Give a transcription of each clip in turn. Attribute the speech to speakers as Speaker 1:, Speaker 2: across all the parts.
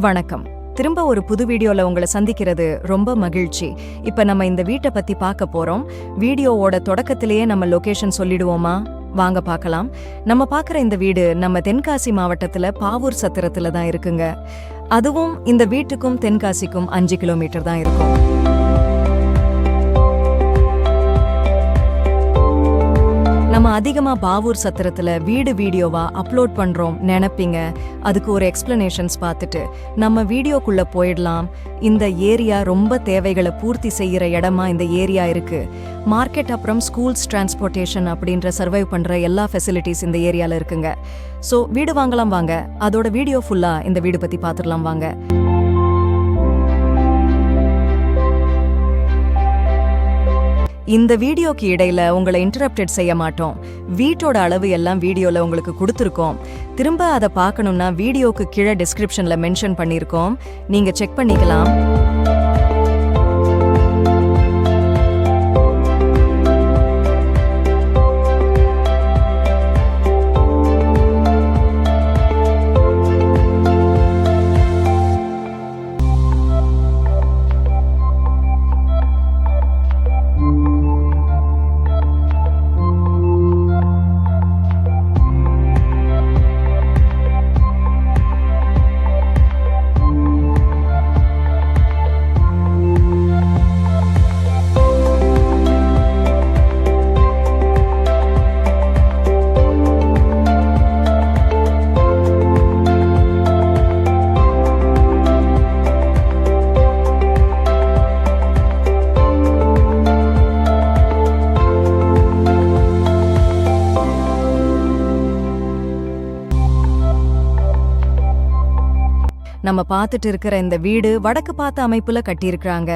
Speaker 1: வணக்கம். திரும்ப ஒரு புது வீடியோல உங்களை சந்திக்கிறது ரொம்ப மகிழ்ச்சி. இப்ப நம்ம இந்த வீட்டை பத்தி பார்க்க போறோம். வீடியோவோட தொடக்கத்திலேயே நம்ம லொகேஷன் சொல்லிடுவோமா? வாங்க பார்க்கலாம். நம்ம பார்க்குற இந்த வீடு நம்ம தென்காசி மாவட்டத்துல பாவூர் சத்திரத்துல தான் இருக்குங்க. அதுவும் இந்த வீட்டுக்கும் தென்காசிக்கும் 5 கிலோமீட்டர் தான் இருக்கும். நம்ம அதிகமா பாவூர் சத்திரத்துல வீடு வீடியோவா அப்லோட் பண்றோம் நினைப்பீங்க. அதுக்கு ஒரு எக்ஸ்பிளனேஷன்ஸ் பார்த்துட்டு நம்ம வீடியோக்குள்ள போயிடலாம். இந்த ஏரியா ரொம்ப தேவைகளை பூர்த்தி செய்யற இடமா இந்த ஏரியா இருக்கு. மார்க்கெட் அப்புறம் ஸ்கூல்ஸ் டிரான்ஸ்போர்ட்டேஷன் அப்படின்ற சர்வைவ் பண்ற எல்லா ஃபெசிலிட்டிஸ் இந்த ஏரியால இருக்குங்க. ஸோ வீடு வாங்கலாம் வாங்க. அதோட வீடியோ ஃபுல்லா இந்த வீடு பத்தி பார்த்துடலாம் வாங்க. இந்த வீடியோக்கு இடையில உங்களை இன்டரப்டட் செய்ய மாட்டோம். வீட்டோட அளவு எல்லாம் வீடியோல உங்களுக்கு கொடுத்துருக்கோம். திரும்ப அதை பார்க்கணும்னா வீடியோக்கு கீழே டிஸ்கிரிப்ஷன்ல மென்ஷன் பண்ணியிருக்கோம். நீங்க செக் பண்ணிக்கலாம். நம்ம பார்த்துட்டு இருக்கிற இந்த வீடு வடக்கு பார்த்த அமைப்புல கட்டியிருக்கிறாங்க.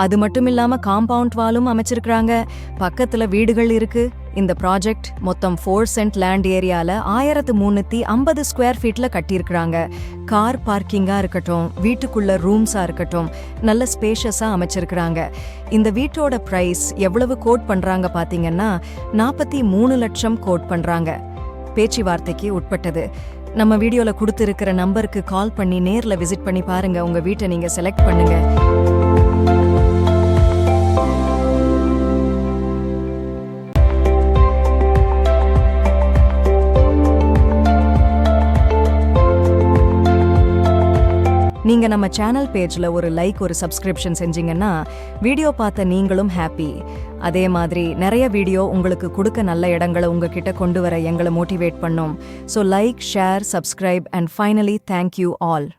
Speaker 1: அது மட்டும் இல்லாம காம்பவுண்ட் வாலும் அமைச்சிருக்கிறாங்க. பக்கத்துல வீடுகள் இருக்கு. இந்த ப்ராஜெக்ட் மொத்தம் 4 சென்ட் லேண்ட் ஏரியால 1350 ஸ்கொயர் ஃபீட்ல கட்டியிருக்கிறாங்க. கார் பார்க்கிங்கா இருக்கட்டும், வீட்டுக்குள்ள ரூம்ஸா இருக்கட்டும், நல்ல ஸ்பேஷஸா அமைச்சிருக்கிறாங்க. இந்த வீட்டோட பிரைஸ் எவ்வளவு கோட் பண்றாங்க பாத்தீங்கன்னா 43 லட்சம் கோட் பண்றாங்க. பேச்சுவார்த்தைக்கு உட்பட்டது. நம்ம வீடியோல கொடுத்திருக்கிற நம்பருக்கு கால் பண்ணி நேர்ல விசிட் பண்ணி பாருங்க. உங்க வீட்டை நீங்க செலக்ட் பண்ணுங்க. நீங்க நம்ம சேனல் பேஜ்ல ஒரு லைக் ஒரு சப்ஸ்கிரிப்ஷன் செஞ்சீங்கன்னா வீடியோ பார்த்த நீங்களும் ஹாப்பி. அதே மாதிரி நிறைய வீடியோ உங்களுக்கு கொடுக்க நல்ல இடங்களை உங்ககிட்ட கொண்டு வர எங்களை மோட்டிவேட் பண்ணும். So like, share, subscribe and finally thank you all.